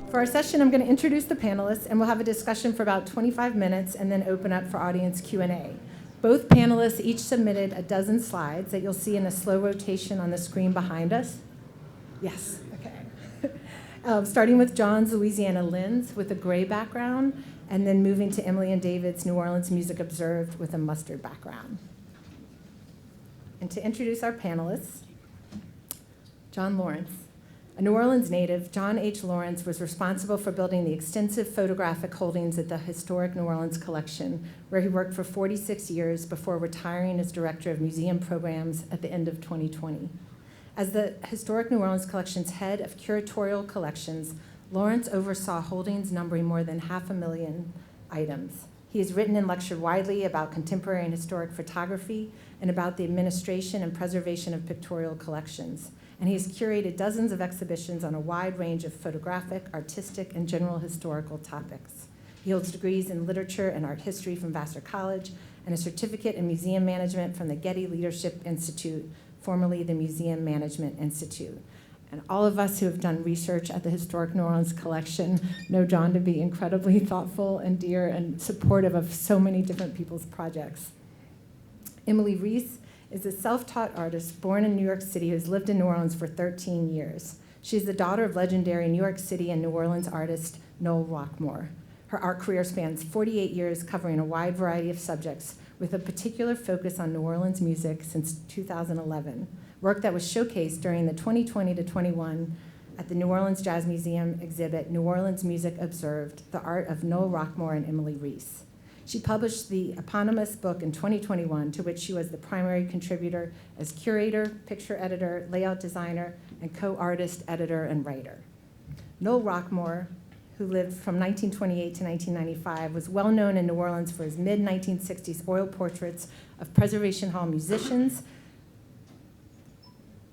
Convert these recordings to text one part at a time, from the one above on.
For our session, I'm going to introduce the panelists, and we'll have a discussion for about 25 minutes and then open up for audience Q&A. Both panelists each submitted a dozen slides that you'll see in a slow rotation on the screen behind us. Yes, okay. Starting with John's Louisiana Lens with a gray background, and then moving to Emily and David's New Orleans Music Observed with a mustard background. And to introduce our panelists, John Lawrence. A New Orleans native, John H. Lawrence was responsible for building the extensive photographic holdings at the historic New Orleans collection, where he worked for 46 years before retiring as director of museum programs at the end of 2020. As the historic New Orleans collection's head of curatorial collections, Lawrence oversaw holdings numbering more than 500,000 items. He has written and lectured widely about contemporary and historic photography and about the administration and preservation of pictorial collections. And he has curated dozens of exhibitions on a wide range of photographic, artistic, and general historical topics. He holds degrees in literature and art history from Vassar College and a certificate in museum management from the Getty Leadership Institute, formerly the Museum Management Institute. And all of us who have done research at the Historic New Orleans Collection know John to be incredibly thoughtful and dear and supportive of so many different people's projects. Emilie Rhys is a self-taught artist born in New York City who has lived in New Orleans for 13 years. She is the daughter of legendary New York City and New Orleans artist Noel Rockmore. Her art career spans 48 years, covering a wide variety of subjects, with a particular focus on New Orleans music since 2011, work that was showcased during the 2020 to 21 at the New Orleans Jazz Museum exhibit, New Orleans Music Observed, The Art of Noel Rockmore and Emilie Rhys. She published the eponymous book in 2021, to which she was the primary contributor as curator, picture editor, layout designer, and co-artist, editor, and writer. Noel Rockmore, who lived from 1928 to 1995, was well known in New Orleans for his mid-1960s oil portraits of Preservation Hall musicians.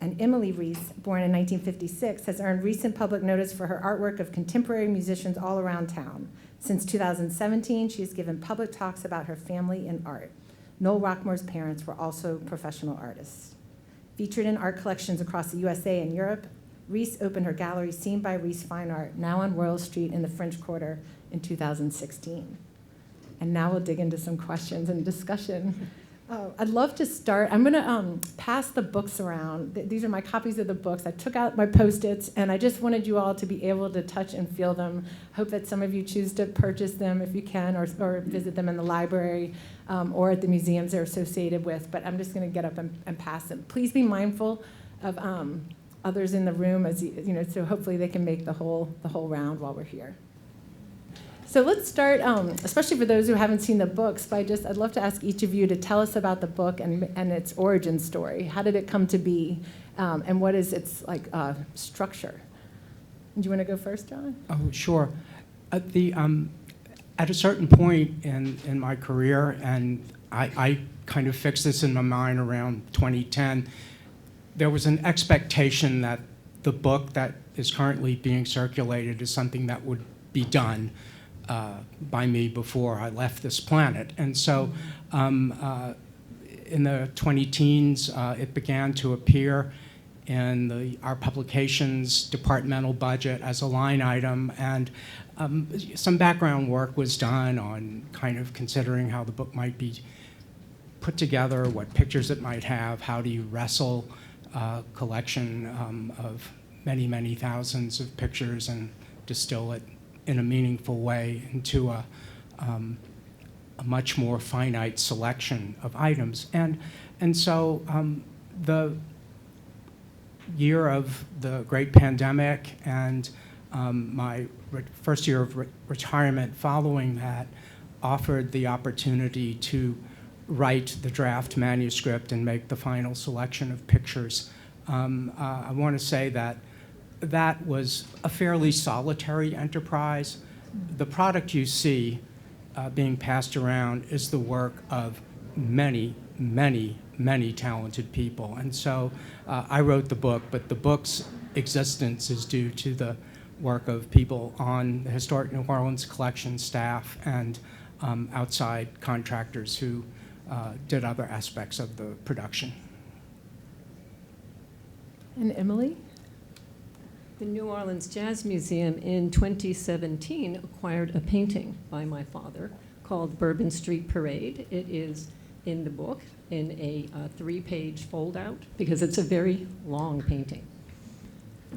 And Emilie Rhys, born in 1956, has earned recent public notice for her artwork of contemporary musicians all around town. Since 2017, she has given public talks about her family and art. Noel Rockmore's parents were also professional artists. Featured in art collections across the USA and Europe, Rhys opened her gallery Seen by Rhys Fine Art, now on Royal Street in the French Quarter, in 2016. And now we'll dig into some questions and discussion. I'd love to start. I'm going to pass the books around. These are my copies of the books. I took out my Post-its, and I just wanted you all to be able to touch and feel them. I hope that some of you choose to purchase them if you can, or visit them in the library or at the museums they're associated with. But I'm just going to get up and pass them. Please be mindful of others in the room, as you know, so hopefully they can make the whole round while we're here. So let's start, especially for those who haven't seen the books, I'd love to ask each of you to tell us about the book and its origin story. How did it come to be, and what is its structure? Do you want to go first, John? Oh, sure. At a certain point in my career, and I kind of fixed this in my mind around 2010, there was an expectation that the book that is currently being circulated is something that would be done by me before I left this planet. And so in the 20-teens, it began to appear in our publications departmental budget as a line item, and some background work was done on kind of considering how the book might be put together, what pictures it might have, how do you wrestle a collection of many, many thousands of pictures and distill it in a meaningful way into a much more finite selection of items. And so the year of the great pandemic and my first year of retirement following that offered the opportunity to write the draft manuscript and make the final selection of pictures. I want to say that was a fairly solitary enterprise. The product you see being passed around is the work of many, many, many talented people. And so I wrote the book, but the book's existence is due to the work of people on the Historic New Orleans collection staff and outside contractors who did other aspects of the production. And Emilie? The New Orleans Jazz Museum in 2017 acquired a painting by my father called Bourbon Street Parade. It is in the book in a 3-page fold-out because it's a very long painting.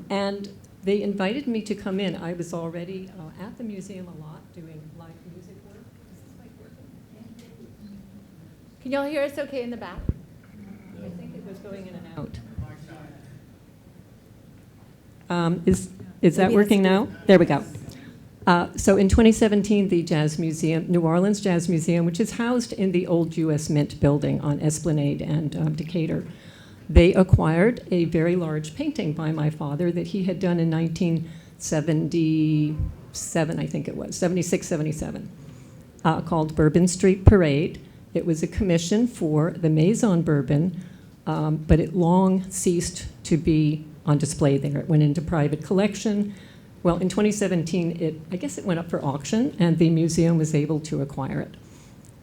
And they invited me to come in. I was already at the museum a lot doing live music work. Is this mic working? Can y'all hear us okay in the back? I think it was going in and out. Is that Maybe working that's now? There we go. So in 2017, the Jazz Museum, New Orleans Jazz Museum, which is housed in the old U.S. Mint building on Esplanade and Decatur, they acquired a very large painting by my father that he had done in 1977, I think it was, 76, 77, called Bourbon Street Parade. It was a commission for the Maison Bourbon, but it long ceased to be on display there. It went into private collection. Well, in 2017, I guess it went up for auction, and the museum was able to acquire it.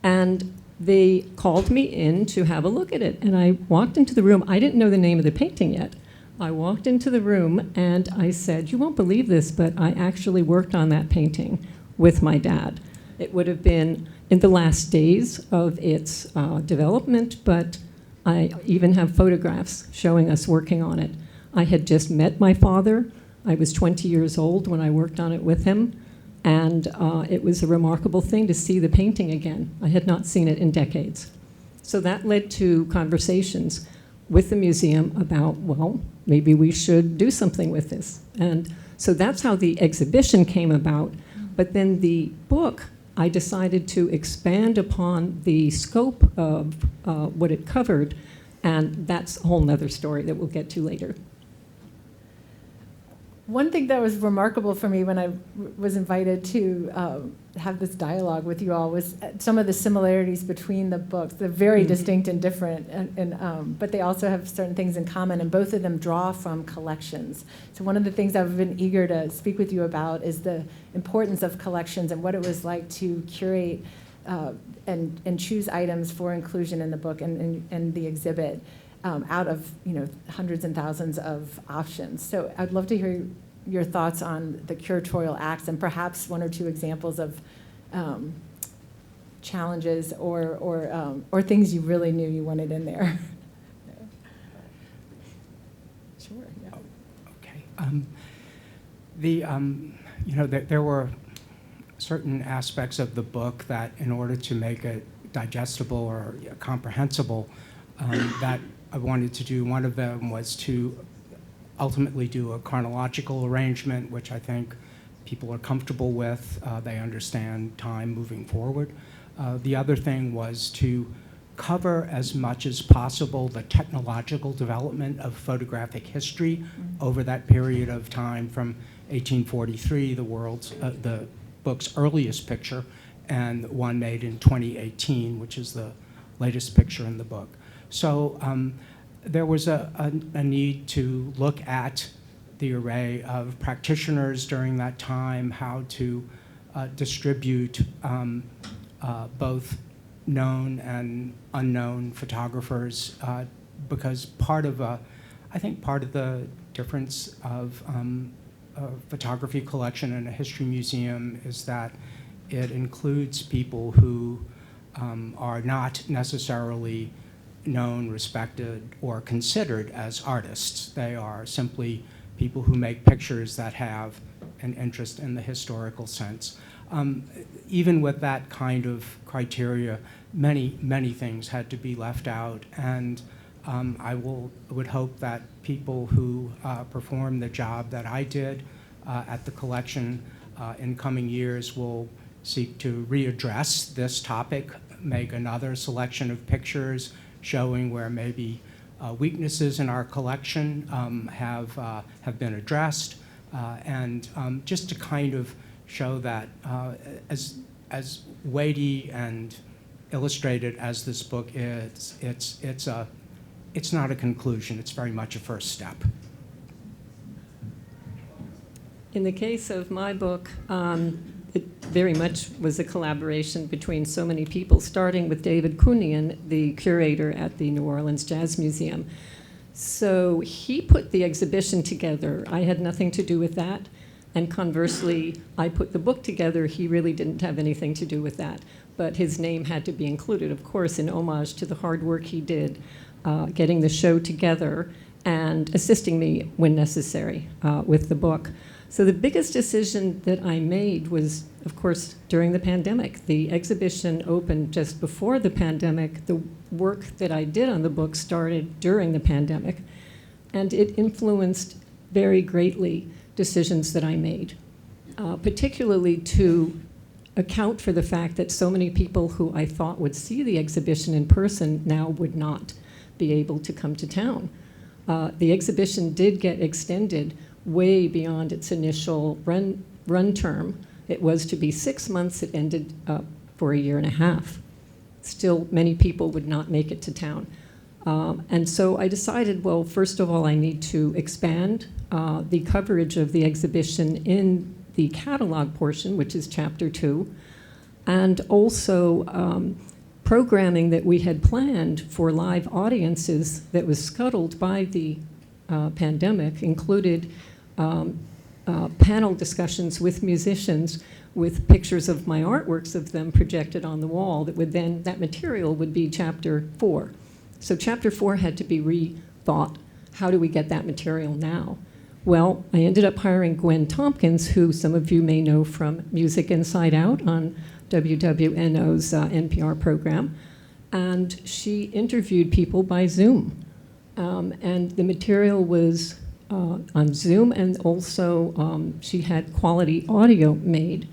And they called me in to have a look at it, and I walked into the room. I didn't know the name of the painting yet. I walked into the room, and I said, "You won't believe this, but I actually worked on that painting with my dad." It would have been in the last days of its development, but I even have photographs showing us working on it. I had just met my father. I was 20 years old when I worked on it with him, and it was a remarkable thing to see the painting again. I had not seen it in decades. So that led to conversations with the museum about, well, maybe we should do something with this. And so that's how the exhibition came about. But then the book, I decided to expand upon the scope of what it covered, and that's a whole nother story that we'll get to later. One thing that was remarkable for me when I was invited to have this dialogue with you all was some of the similarities between the books. They're very distinct and different, but they also have certain things in common, and both of them draw from collections. So one of the things I've been eager to speak with you about is the importance of collections and what it was like to curate and choose items for inclusion in the book and the exhibit. Out of hundreds and thousands of options. So I'd love to hear your thoughts on the curatorial acts and perhaps one or two examples of challenges or things you really knew you wanted in there. Sure. Yeah. Okay. There were certain aspects of the book that, in order to make it digestible or comprehensible, that I wanted to do. One of them was to ultimately do a chronological arrangement, which I think people are comfortable with. They understand time moving forward. The other thing was to cover as much as possible the technological development of photographic history over that period of time from 1843, the book's earliest picture, and one made in 2018, which is the latest picture in the book. So there was a need to look at the array of practitioners during that time, how to distribute both known and unknown photographers, because I think part of the difference of a photography collection in a history museum is that it includes people who are not necessarily known, respected, or considered as artists. They are simply people who make pictures that have an interest in the historical sense. Even with that kind of criteria, many things had to be left out, and I would hope that people who perform the job that I did at the collection in coming years will seek to readdress this topic, make another selection of pictures showing where maybe weaknesses in our collection have been addressed, and just to kind of show that as weighty and illustrated as this book is, it's not a conclusion. It's very much a first step. In the case of my book, it very much was a collaboration between so many people, starting with David Kunian, the curator at the New Orleans Jazz Museum. So he put the exhibition together. I had nothing to do with that. And conversely, I put the book together. He really didn't have anything to do with that. But his name had to be included, of course, in homage to the hard work he did getting the show together and assisting me when necessary with the book. So the biggest decision that I made was, of course, during the pandemic. The exhibition opened just before the pandemic. The work that I did on the book started during the pandemic, and it influenced very greatly decisions that I made, particularly to account for the fact that so many people who I thought would see the exhibition in person now would not be able to come to town. The exhibition did get extended way beyond its initial run term. It was to be 6 months. It ended for a year and a half. Still, many people would not make it to town. And so I decided, well, first of all, I need to expand the coverage of the exhibition in the catalog portion, which is Chapter 2, and also programming that we had planned for live audiences that was scuttled by the pandemic included panel discussions with musicians with pictures of my artworks of them projected on the wall that would then, that material would be Chapter 4. So Chapter 4 had to be rethought. How do we get that material now? Well, I ended up hiring Gwen Tompkins, who some of you may know from Music Inside Out on WWNO's NPR program. And she interviewed people by Zoom. And the material was on Zoom, and also she had quality audio made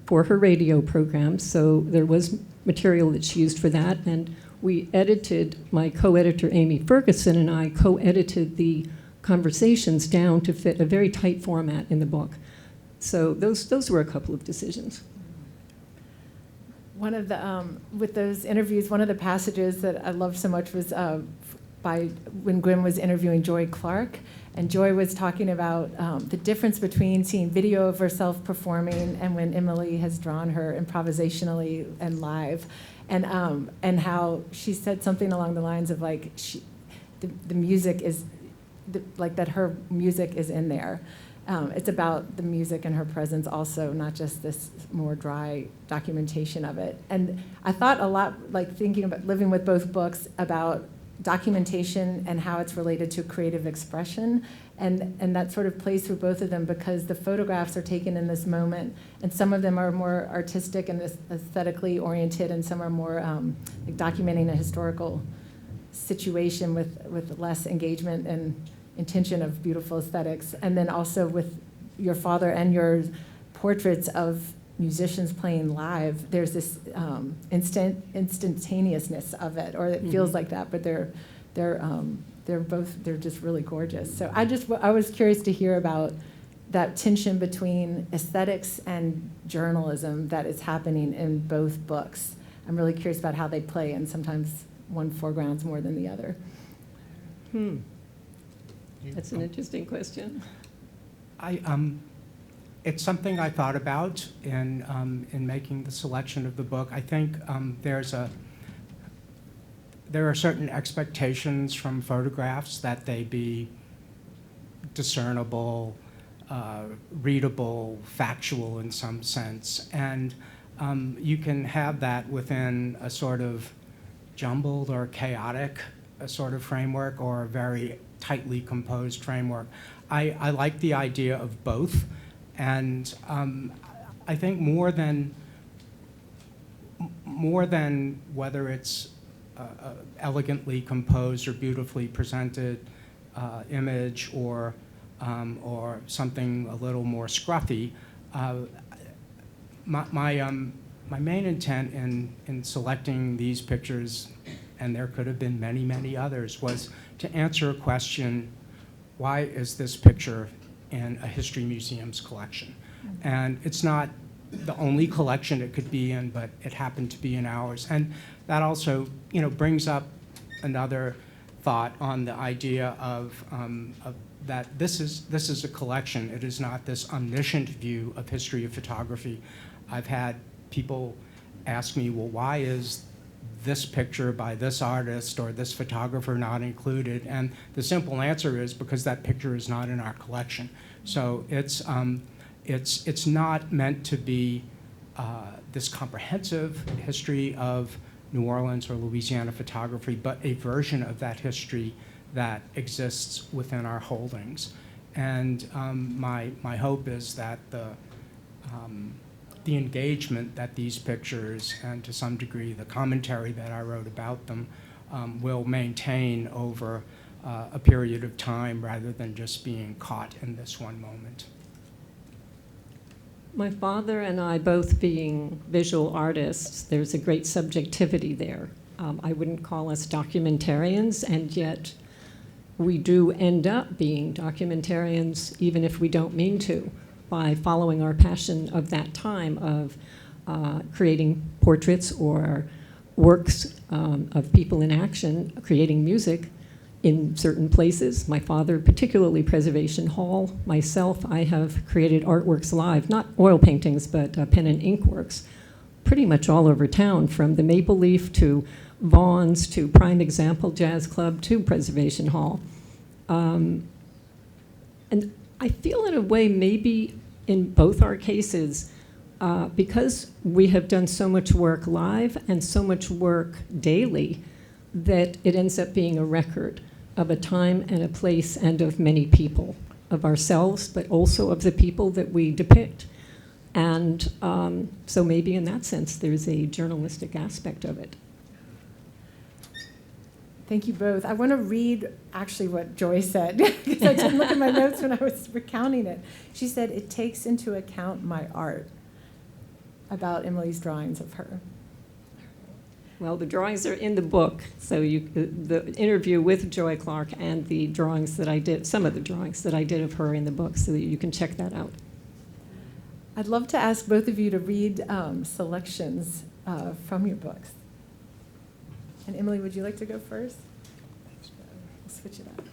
for her radio program. So there was material that she used for that. And we edited, my co-editor Amy Ferguson and I co-edited the conversations down to fit a very tight format in the book. So those were a couple of decisions. One of the, with those interviews, one of the passages that I loved so much was by when Gwen was interviewing Joy Clark, and Joy was talking about the difference between seeing video of herself performing and when Emilie has drawn her improvisationally and live, and how she said something along the lines of like the music is, like that her music is in there. It's about the music and her presence also, not just this more dry documentation of it. And I thought a lot, like thinking about living with both books, about documentation and how it's related to creative expression. And that sort of plays through both of them because the photographs are taken in this moment, and some of them are more artistic and aesthetically oriented, and some are more like documenting a historical situation with less engagement and intention of beautiful aesthetics. And then also with your father and your portraits of musicians playing live, there's this instantaneousness of it, or it feels like that, but they're just really gorgeous. So I was curious to hear about that tension between aesthetics and journalism that is happening in both books. I'm really curious about how they play, and sometimes one foregrounds more than the other. That's an interesting question. It's something I thought about in making the selection of the book. I think there are certain expectations from photographs that they be discernible, readable, factual in some sense, and you can have that within a sort of jumbled or chaotic sort of framework, or a very tightly composed framework. I like the idea of both, and I think more than whether it's elegantly composed or beautifully presented image, or something a little more scruffy, my main intent in selecting these pictures, and there could have been many, many others, was to answer a question: why is this picture in a history museum's collection? And it's not the only collection it could be in, but it happened to be in ours. And that also, brings up another thought on the idea of that this is a collection. It is not this omniscient view of history of photography. I've had people ask me, well, why is this picture by this artist or this photographer not included? And the simple answer is because that picture is not in our collection. So it's not meant to be this comprehensive history of New Orleans or Louisiana photography, but a version of that history that exists within our holdings. And my hope is that the engagement that these pictures, and to some degree the commentary that I wrote about them, will maintain over a period of time rather than just being caught in this one moment. My father and I both being visual artists, there's a great subjectivity there. I wouldn't call us documentarians, and yet we do end up being documentarians even if we don't mean to, by following our passion of that time of creating portraits or works of people in action, creating music in certain places. My father, particularly Preservation Hall. Myself, I have created artworks live, not oil paintings, but pen and ink works, pretty much all over town, from the Maple Leaf to Vaughn's to Prime Example Jazz Club to Preservation Hall. And I feel in a way maybe in both our cases, because we have done so much work live and so much work daily, that it ends up being a record of a time and a place and of many people, of ourselves, but also of the people that we depict. And so maybe in that sense, there's a journalistic aspect of it. Thank you both. I want to read actually what Joy said, because I didn't look at my notes when I was recounting it. She said, "It takes into account my art," about Emilie's drawings of her. Well, the drawings are in the book, so the interview with Joy Clark and the drawings that I did, some of the drawings that I did of her in the book, so that you can check that out. I'd love to ask both of you to read selections from your books. And Emilie, would you like to go first? We'll switch it up.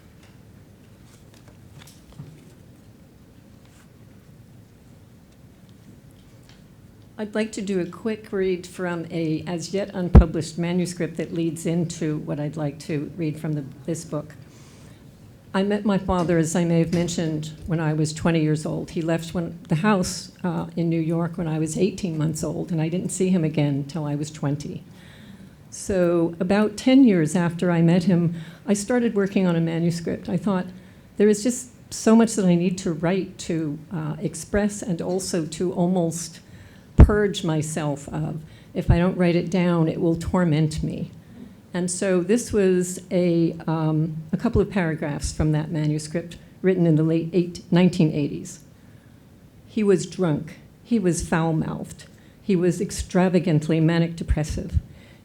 I'd like to do a quick read from a as yet unpublished manuscript that leads into what I'd like to read from this book. I met my father, as I may have mentioned, when I was 20 years old. He left the house in New York when I was 18 months old, and I didn't see him again until I was 20. So about 10 years after I met him, I started working on a manuscript. I thought, there is just so much that I need to write, to express, and also to almost purge myself of. If I don't write it down, it will torment me. And so this was a couple of paragraphs from that manuscript written in the late 1980s. He was drunk. He was foul-mouthed. He was extravagantly manic-depressive.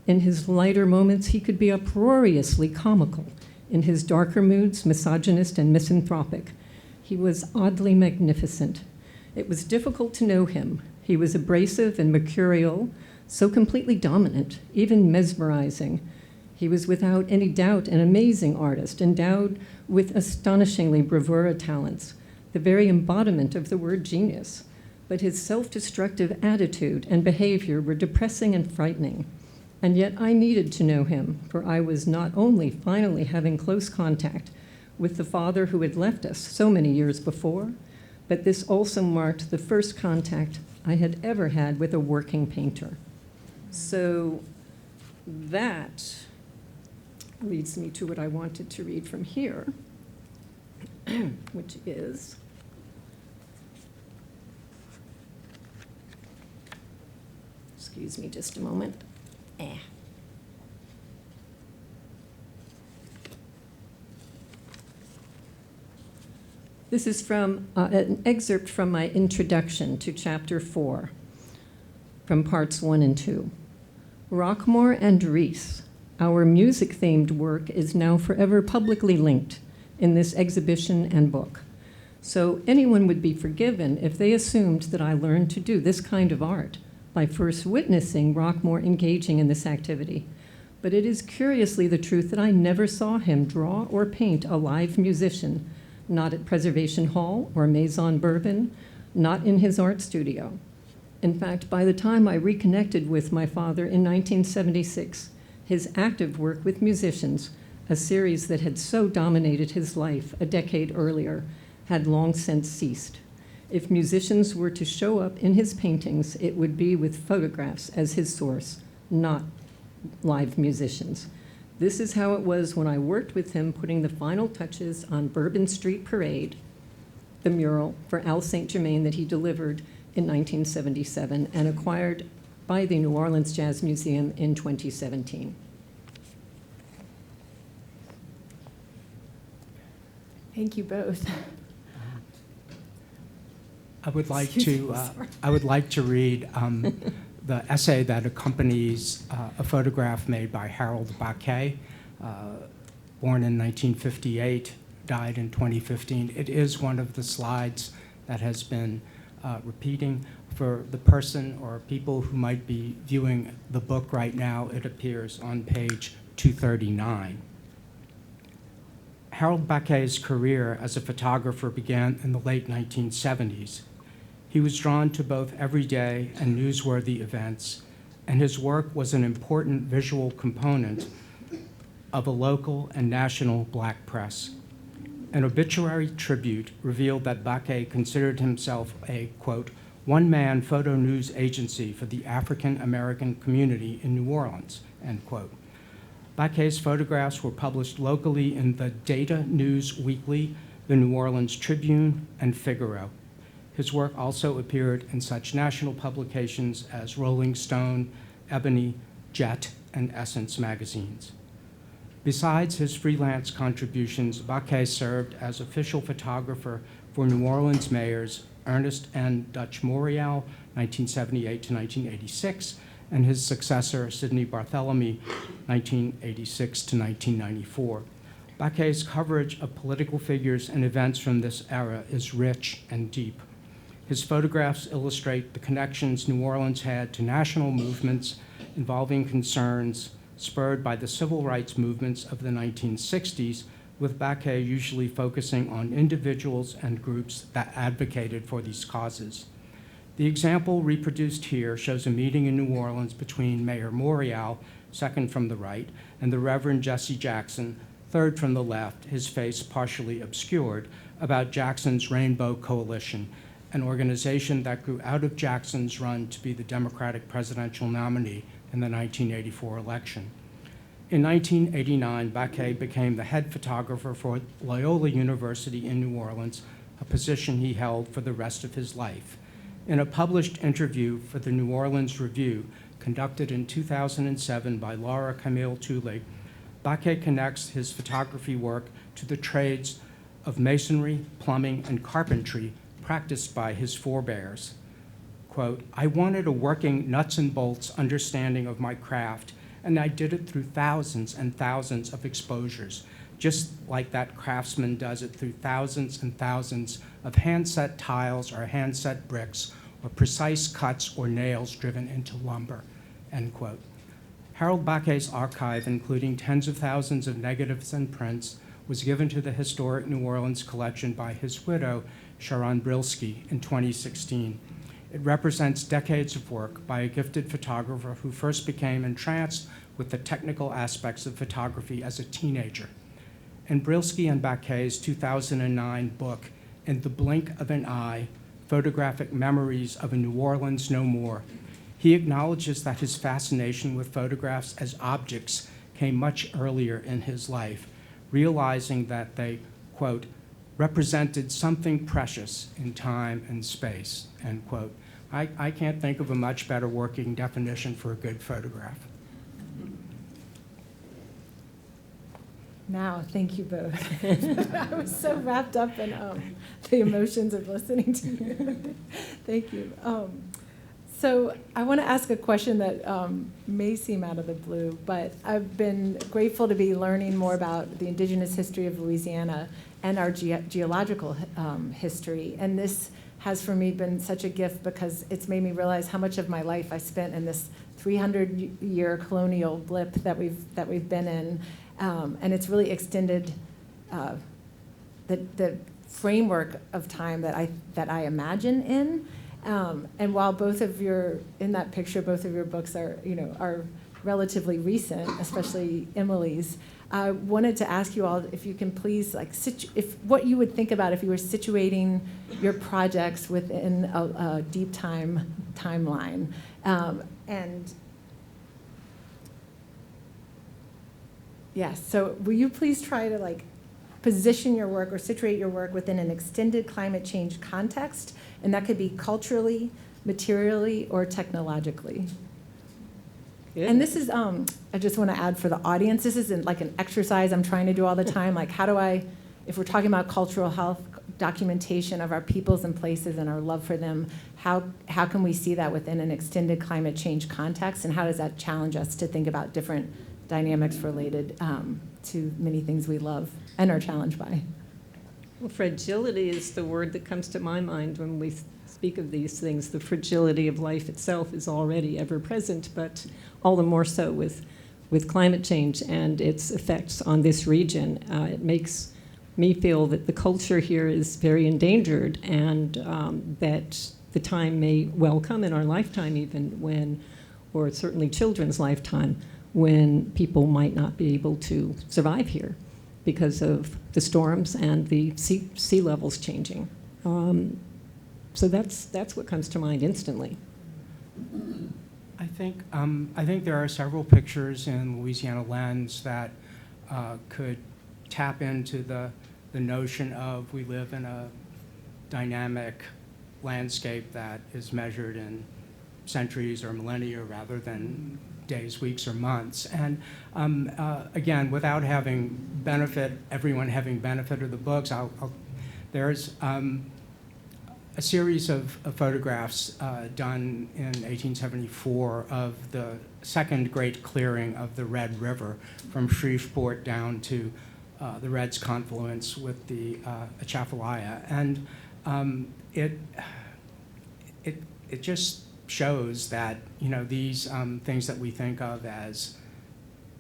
In his lighter moments, he could be uproariously comical. In his darker moods, misogynist and misanthropic. He was oddly magnificent. It was difficult to know him. He was abrasive and mercurial, so completely dominant, even mesmerizing. He was without any doubt an amazing artist, endowed with astonishingly bravura talents, the very embodiment of the word genius. But his self-destructive attitude and behavior were depressing and frightening. And yet I needed to know him, for I was not only finally having close contact with the father who had left us so many years before, but this also marked the first contact I had ever had with a working painter. So that leads me to what I wanted to read from here, which is, excuse me just a moment. This is from an excerpt from my introduction to Chapter 4, from Parts 1 and 2. Rockmore and Rhys, our music-themed work is now forever publicly linked in this exhibition and book. So anyone would be forgiven if they assumed that I learned to do this kind of art by first witnessing Rockmore engaging in this activity. But it is curiously the truth that I never saw him draw or paint a live musician, not at Preservation Hall or Maison Bourbon, not in his art studio. In fact, by the time I reconnected with my father in 1976, His active work with musicians, a series that had so dominated his life a decade earlier, had long since ceased. If musicians were to show up in his paintings, it would be with photographs as his source, not live musicians. This is how it was when I worked with him putting the final touches on Bourbon Street Parade, the mural for Al St. Germain that he delivered in 1977 and acquired by the New Orleans Jazz Museum in 2017. Thank you both. I would like Excuse to me, sorry. I would like to read the essay that accompanies a photograph made by Harold Baquet, born in 1958, died in 2015. It is one of the slides that has been repeating. For the person or people who might be viewing the book right now, it appears on page 239. Harold Baquet's career as a photographer began in the late 1970s. He was drawn to both everyday and newsworthy events, and his work was an important visual component of a local and national black press. An obituary tribute revealed that Baquet considered himself a, quote, one-man photo news agency for the African-American community in New Orleans, end quote. Baquet's photographs were published locally in the Data News Weekly, the New Orleans Tribune, and Figaro. His work also appeared in such national publications as Rolling Stone, Ebony, Jet, and Essence magazines. Besides his freelance contributions, Baquet served as official photographer for New Orleans mayors Ernest N. Dutch Morial, 1978 to 1986, and his successor, Sidney Barthélemy, 1986 to 1994. Baquet's coverage of political figures and events from this era is rich and deep. His photographs illustrate the connections New Orleans had to national movements involving concerns spurred by the civil rights movements of the 1960s, with Baquet usually focusing on individuals and groups that advocated for these causes. The example reproduced here shows a meeting in New Orleans between Mayor Morial, second from the right, and the Reverend Jesse Jackson, third from the left, his face partially obscured, about Jackson's Rainbow Coalition, an organization that grew out of Jackson's run to be the Democratic presidential nominee in the 1984 election. In 1989, Baquet became the head photographer for Loyola University in New Orleans, a position he held for the rest of his life. In a published interview for the New Orleans Review, conducted in 2007 by Laura Camille Tulane, Baquet connects his photography work to the trades of masonry, plumbing, and carpentry practiced by his forebears. Quote, I wanted a working nuts and bolts understanding of my craft, and I did it through thousands and thousands of exposures, just like that craftsman does it through thousands and thousands of hand-set tiles or hand-set bricks or precise cuts or nails driven into lumber, end quote. Harold Baquet's archive, including tens of thousands of negatives and prints, was given to the Historic New Orleans collection by his widow, Sharon Brilski, in 2016. It represents decades of work by a gifted photographer who first became entranced with the technical aspects of photography as a teenager. In Brilski and Baquet's 2009 book, In the Blink of an Eye, Photographic Memories of a New Orleans No More, he acknowledges that his fascination with photographs as objects came much earlier in his life, realizing that they, quote, represented something precious in time and space, end quote. I can't think of a much better working definition for a good photograph. Now, thank you both. I was so wrapped up in the emotions of listening to you. Thank you. So I want to ask a question that may seem out of the blue, but I've been grateful to be learning more about the indigenous history of Louisiana and our geological history. And this has for me been such a gift because it's made me realize how much of my life I spent in this 300-year colonial blip that we've been in. And it's really extended the framework of time that I imagine in. And while both of your, in that picture, both of your books are relatively recent, especially Emilie's. I wanted to ask you all if you can please, like, what you would think about if you were situating your projects within a deep timeline. And yes, so will you please try to like position your work or situate your work within an extended climate change context, and that could be culturally, materially, or technologically. Good. And this is, I just want to add for the audience, this isn't like an exercise I'm trying to do all the time. Like, how do I, if we're talking about cultural health, documentation of our peoples and places and our love for them, how can we see that within an extended climate change context, and how does that challenge us to think about different dynamics related to many things we love and are challenged by? Well, fragility is the word that comes to my mind when we speak of these things. The fragility of life itself is already ever present, but all the more so with climate change and its effects on this region. It makes me feel that the culture here is very endangered, and that the time may well come in our lifetime even when, or certainly children's lifetime, when people might not be able to survive here because of the storms and the sea levels changing. So that's what comes to mind instantly. I think there are several pictures in Louisiana Lens that could tap into the notion of we live in a dynamic landscape that is measured in centuries or millennia rather than days, weeks, or months. And again, without everyone having benefit of the books, there's a series of photographs done in 1874 of the second great clearing of the Red River from Shreveport down to the Red's confluence with the Atchafalaya. And it just shows that, you know, these things that we think of as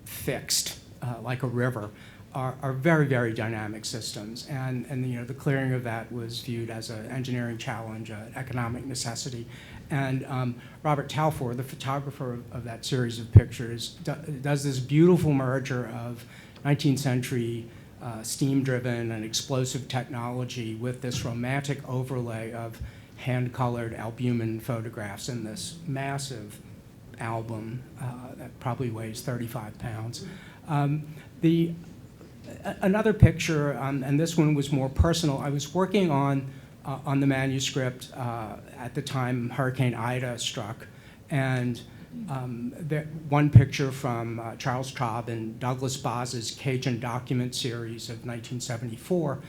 fixed, like a river, are very, very dynamic systems. And you know, the clearing of that was viewed as an engineering challenge, an economic necessity. And Robert Talfour, the photographer of that series of pictures, does this beautiful merger of 19th century steam-driven and explosive technology with this romantic overlay of hand-colored albumin photographs in this massive album that probably weighs 35 pounds. Another picture, and this one was more personal. I was working on the manuscript at the time Hurricane Ida struck, and one picture from Charles Traub and Douglas Boz's Cajun Document series of 1974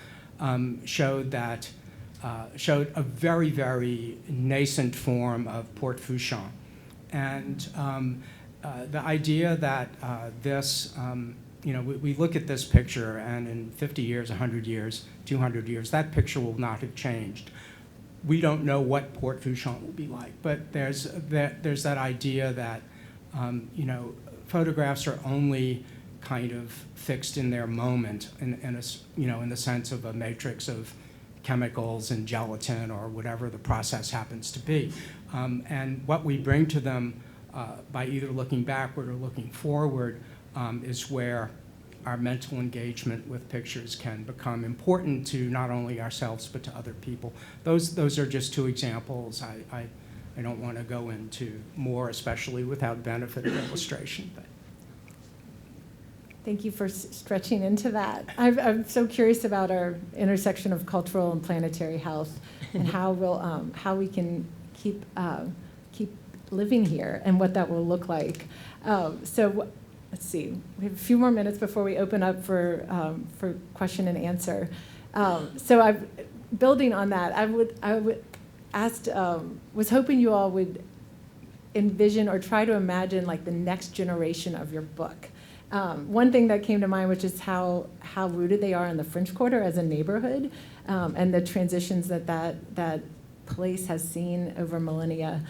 showed a very, very nascent form of Port Fouchon. And the idea that you know, we look at this picture, and in 50 years, 100 years, 200 years, that picture will not have changed. We don't know what Port Fouchon will be like, but there's that idea that you know, photographs are only kind of fixed in their moment, you know, in the sense of a matrix of chemicals and gelatin or whatever the process happens to be, and what we bring to them by either looking backward or looking forward is where our mental engagement with pictures can become important to not only ourselves but to other people. Those are just two examples. I don't want to go into more, especially without benefit of illustration. But. Thank you for stretching into that. I'm so curious about our intersection of cultural and planetary health, and how we can keep living here and what that will look like. So let's see. We have a few more minutes before we open up for question and answer. So building on that, was hoping you all would envision or try to imagine like the next generation of your book. One thing that came to mind, which is how rooted they are in the French Quarter as a neighborhood, and the transitions that place has seen over millennia.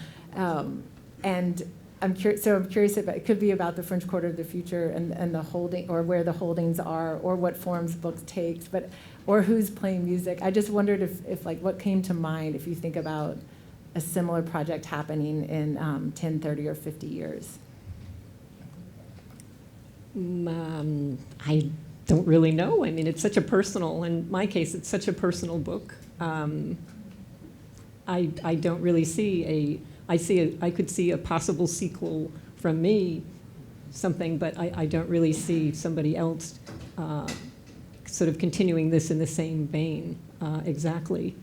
And I'm curious about, it could be about the French Quarter of the future and the holding, or where the holdings are, or what forms books takes, or who's playing music. I just wondered if like what came to mind if you think about a similar project happening in 10, 30, or 50 years. I don't really know. I mean, it's such a personal, in my case, it's such a personal book. I don't really see I could see a possible sequel from me, something, but I don't really see somebody else sort of continuing this in the same vein exactly.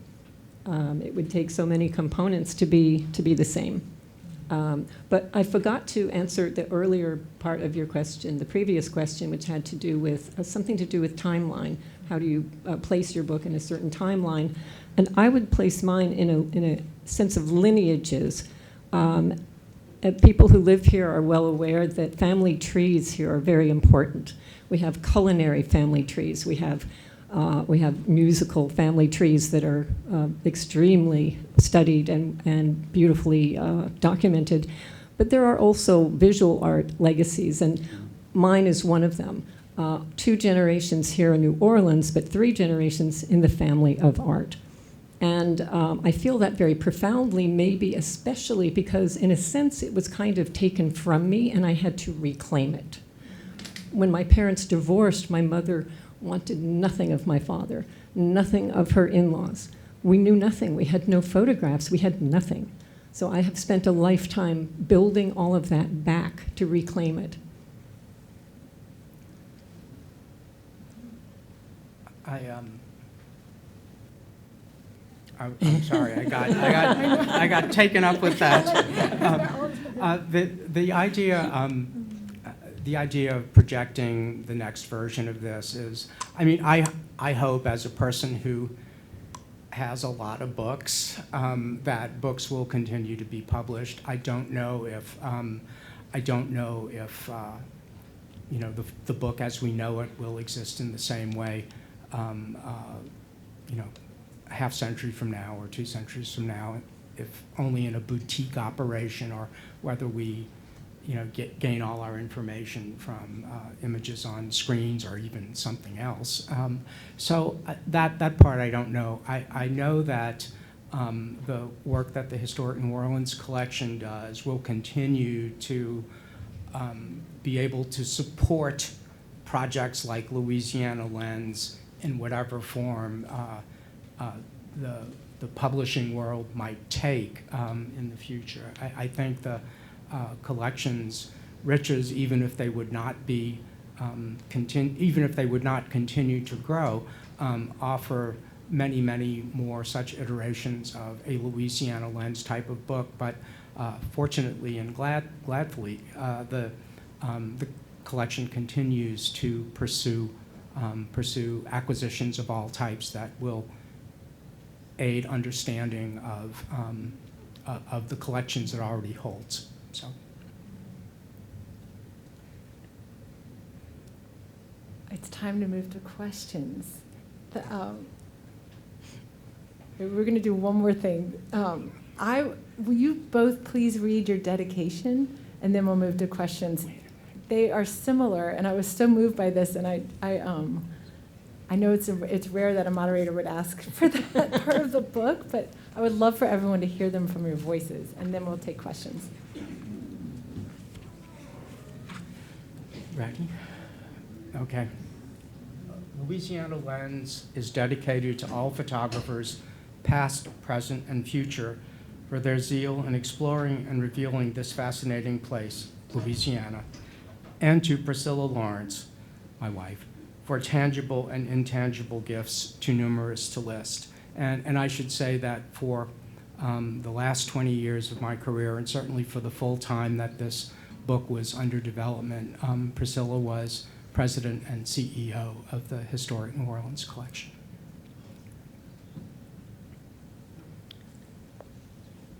It would take so many components to be the same. But I forgot to answer the earlier part of your question, the previous question, which had to do with something to do with timeline. How do you place your book in a certain timeline? And I would place mine in a sense of lineages. People who live here are well aware that family trees here are very important. We have culinary family trees. We have musical family trees that are extremely studied and beautifully documented. But there are also visual art legacies, and mine is one of them. 2 generations here in New Orleans, but 3 generations in the family of art. And I feel that very profoundly, maybe especially because, in a sense, it was kind of taken from me, and I had to reclaim it. When my parents divorced, my mother wanted nothing of my father, nothing of her in-laws. We knew nothing. We had no photographs. We had nothing. So I have spent a lifetime building all of that back to reclaim it. I'm sorry, I got taken up with that. The idea of projecting the next version of this is, I mean, I hope, as a person who has a lot of books, that books will continue to be published. I don't know if you know, the book as we know it will exist in the same way, you know, a half century from now or 2 centuries from now, if only in a boutique operation, or whether we, you know, gain all our information from images on screens or even something else. So that part I don't know. I know that the work that the Historic New Orleans collection does will continue to be able to support projects like Louisiana Lens in whatever form the publishing world might take in the future. I think the collection's riches, even if they would not be even if they would not continue to grow, offer many, many more such iterations of a Louisiana Lens type of book. But fortunately and gladfully, the collection continues to pursue acquisitions of all types that will aid understanding of the collections it already holds. So. It's time to move to questions. We're going to do one more thing. Will you both please read your dedication, and then we'll move to questions. They are similar, and I was so moved by this, and I know it's rare that a moderator would ask for that part of the book, but I would love for everyone to hear them from your voices, and then we'll take questions. Ready? Okay. Louisiana Lens is dedicated to all photographers, past, present, and future, for their zeal in exploring and revealing this fascinating place, Louisiana, and to Priscilla Lawrence, my wife, for tangible and intangible gifts too numerous to list. And I should say that for the last 20 years of my career, and certainly for the full time that this book was under development, Priscilla was president and CEO of the Historic New Orleans Collection.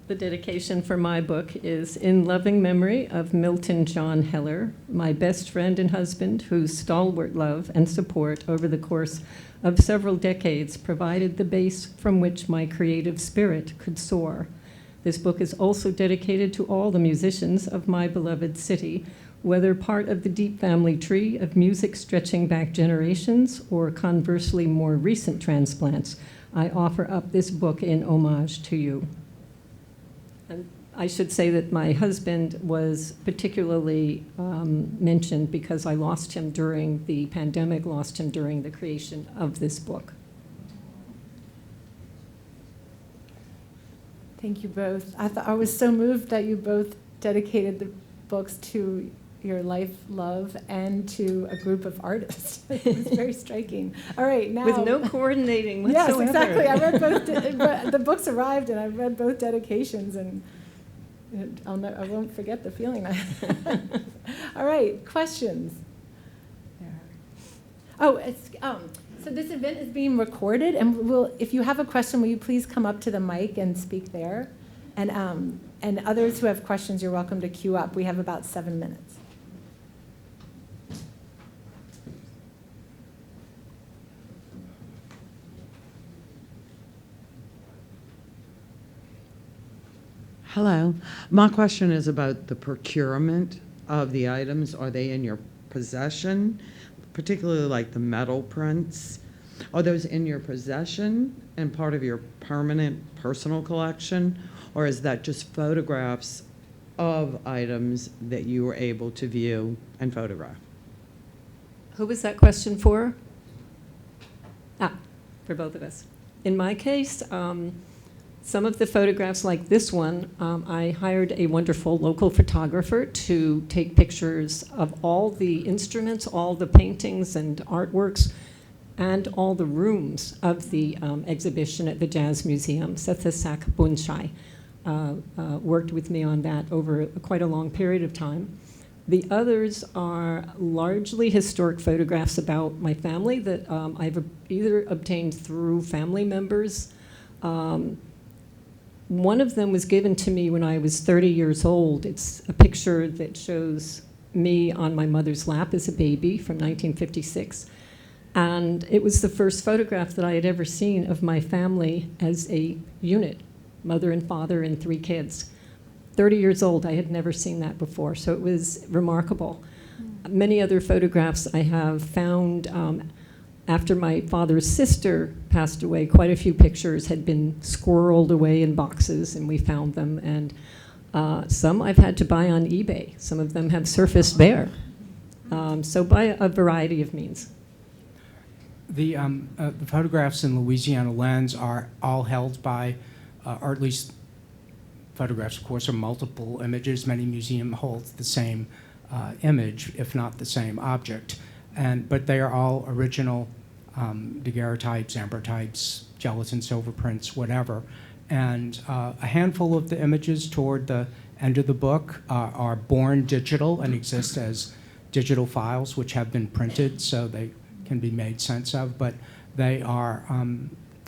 The dedication for my book is in loving memory of Milton John Heller, my best friend and husband, whose stalwart love and support over the course of several decades provided the base from which my creative spirit could soar. This book is also dedicated to all the musicians of my beloved city, whether part of the deep family tree of music stretching back generations or conversely more recent transplants. I offer up this book in homage to you. And I should say that my husband was particularly mentioned because I lost him during the pandemic, lost him during the creation of this book. Thank you both. I was so moved that you both dedicated the books to your life love and to a group of artists. It was very striking. All right, now. With no coordinating Yes, whatsoever. exactly. I read both. The books arrived, and I read both dedications, and I won't forget the feeling I had. All right, questions. Oh, so this event is being recorded, and if you have a question, will you please come up to the mic and speak there? And others who have questions, you're welcome to queue up. We have about 7 minutes. Hello. My question is about the procurement of the items. Are they in your possession, particularly like the metal prints? Are those in your possession and part of your permanent personal collection? Or is that just photographs of items that you were able to view and photograph? Who was that question for? For both of us. In my case, some of the photographs like this one, I hired a wonderful local photographer to take pictures of all the instruments, all the paintings and artworks, and all the rooms of the exhibition at the Jazz Museum. Sethasak Bunchai worked with me on that over quite a long period of time. The others are largely historic photographs about my family that I've either obtained through family members. One of them was given to me when I was 30 years old. It's a picture that shows me on my mother's lap as a baby from 1956. And it was the first photograph that I had ever seen of my family as a unit, mother and father and 3 kids. 30 years old, I had never seen that before, so it was remarkable. Many other photographs I have found after my father's sister passed away. Quite a few pictures had been squirreled away in boxes, and we found them. And some I've had to buy on eBay. Some of them have surfaced there. So by a variety of means. The photographs in Louisiana Lens are all held by, or at least photographs, of course, are multiple images. Many museums hold the same image, if not the same object. But they are all original daguerreotypes, ambrotypes, gelatin silver prints, whatever. And a handful of the images toward the end of the book are born digital and exist as digital files, which have been printed, so they can be made sense of. But they are,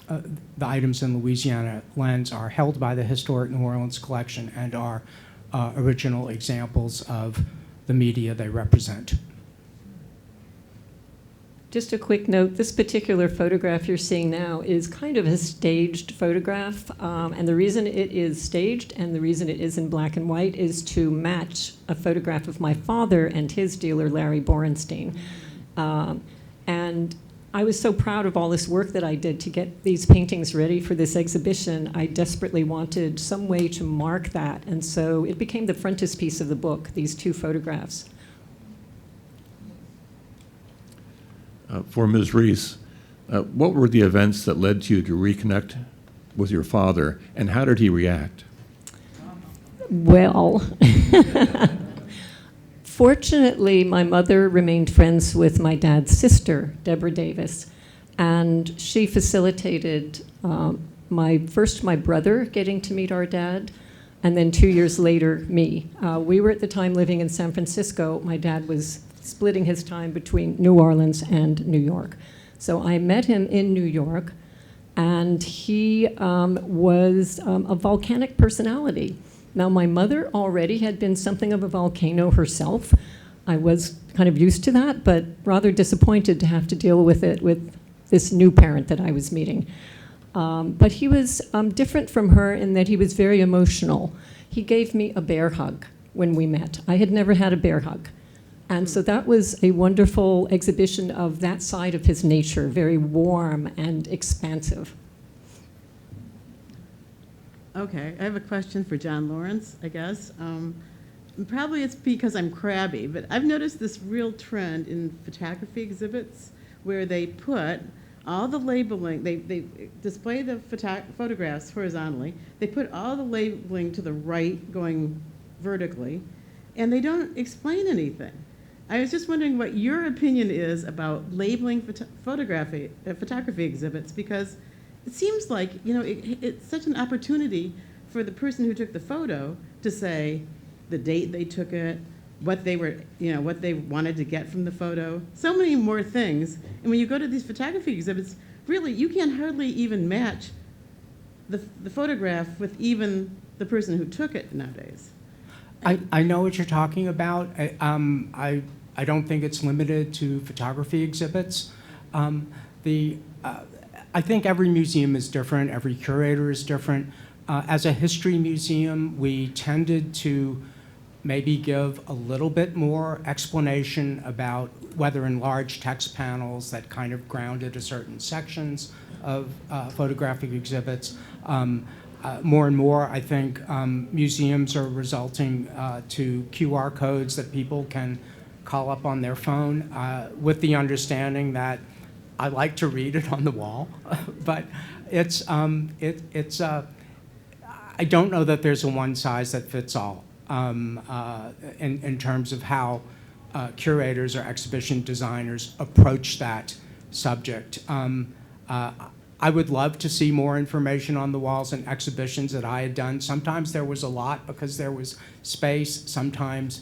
the items in Louisiana Lens are held by the Historic New Orleans Collection and are original examples of the media they represent. Just a quick note, this particular photograph you're seeing now is kind of a staged photograph, and the reason it is staged and the reason it is in black and white is to match a photograph of my father and his dealer, Larry Borenstein. And I was so proud of all this work that I did to get these paintings ready for this exhibition. I desperately wanted some way to mark that, and so it became the frontispiece of the book, these 2 photographs. For Ms. Rhys, what were the events that led you to reconnect with your father, and how did he react? Well, fortunately, my mother remained friends with my dad's sister, Deborah Davis, and she facilitated my brother getting to meet our dad, and then 2 years later, me. We were at the time living in San Francisco. My dad was splitting his time between New Orleans and New York. So I met him in New York, and he was a volcanic personality. Now, my mother already had been something of a volcano herself. I was kind of used to that, but rather disappointed to have to deal with it with this new parent that I was meeting. But he was different from her in that he was very emotional. He gave me a bear hug when we met. I had never had a bear hug. And so that was a wonderful exhibition of that side of his nature, very warm and expansive. Okay, I have a question for John Lawrence, I guess. Probably it's because I'm crabby, but I've noticed this real trend in photography exhibits where they put all the labeling, they display the photographs horizontally, they put all the labeling to the right going vertically, and they don't explain anything. I was just wondering what your opinion is about labeling photography exhibits, because it seems like, it's such an opportunity for the person who took the photo to say the date they took it, what they were, what they wanted to get from the photo, so many more things. And when you go to these photography exhibits, really, you can hardly even match the photograph with even the person who took it nowadays. I know what you're talking about. I don't think it's limited to photography exhibits. I think every museum is different, every curator is different. As a history museum, we tended to maybe give a little bit more explanation about whether in large text panels that kind of grounded a certain sections of photographic exhibits. More and more, I think museums are resulting to QR codes that people can call up on their phone with the understanding that I like to read it on the wall, but I don't know that there's a one size that fits all in terms of how curators or exhibition designers approach that subject. I would love to see more information on the walls in exhibitions that I had done. Sometimes there was a lot because there was space. Sometimes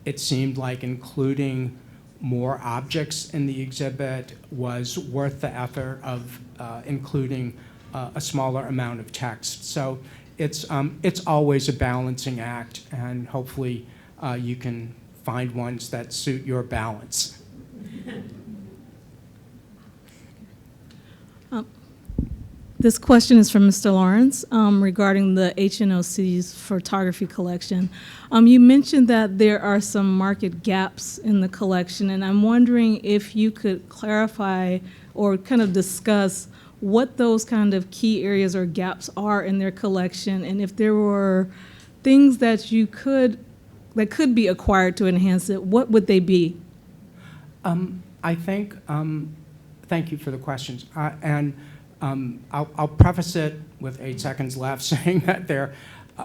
it seemed like including more objects in the exhibit was worth the effort of including a smaller amount of text. So it's always a balancing act, and hopefully you can find ones that suit your balance. This question is from Mr. Lawrence regarding the HNOC's photography collection. You mentioned that there are some market gaps in the collection, and I'm wondering if you could clarify or kind of discuss what those kind of key areas or gaps are in their collection, and if there were things that could be acquired to enhance it, what would they be? I think, thank you for the questions. I'll preface it with 8 seconds left saying that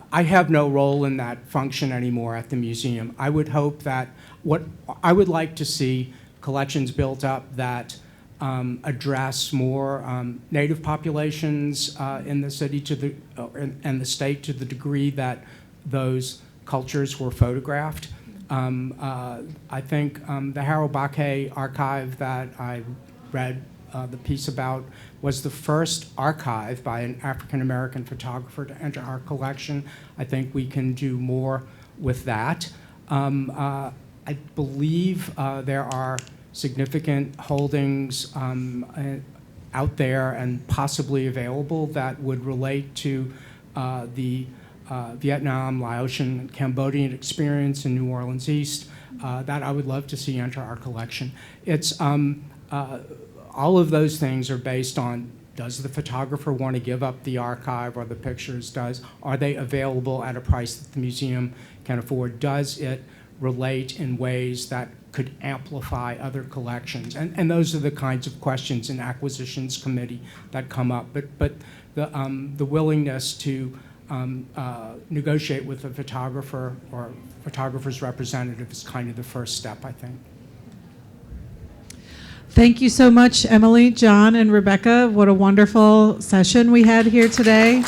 I have no role in that function anymore at the museum. I would hope that I would like to see collections built up that address more native populations in the city and the state to the degree that those cultures were photographed. I think the Harold Baquet archive that I read the piece about was the first archive by an African-American photographer to enter our collection. I think we can do more with that. I believe there are significant holdings out there and possibly available that would relate to the Vietnam, Laotian, and Cambodian experience in New Orleans East that I would love to see enter our collection. It's all of those things are based on, does the photographer want to give up the archive or the pictures? Are they available at a price that the museum can afford? Does it relate in ways that could amplify other collections? And those are the kinds of questions in acquisitions committee that come up. But the willingness to negotiate with a photographer or photographer's representative is kind of the first step, I think. Thank you so much, Emily, John, and Rebecca. What a wonderful session we had here today.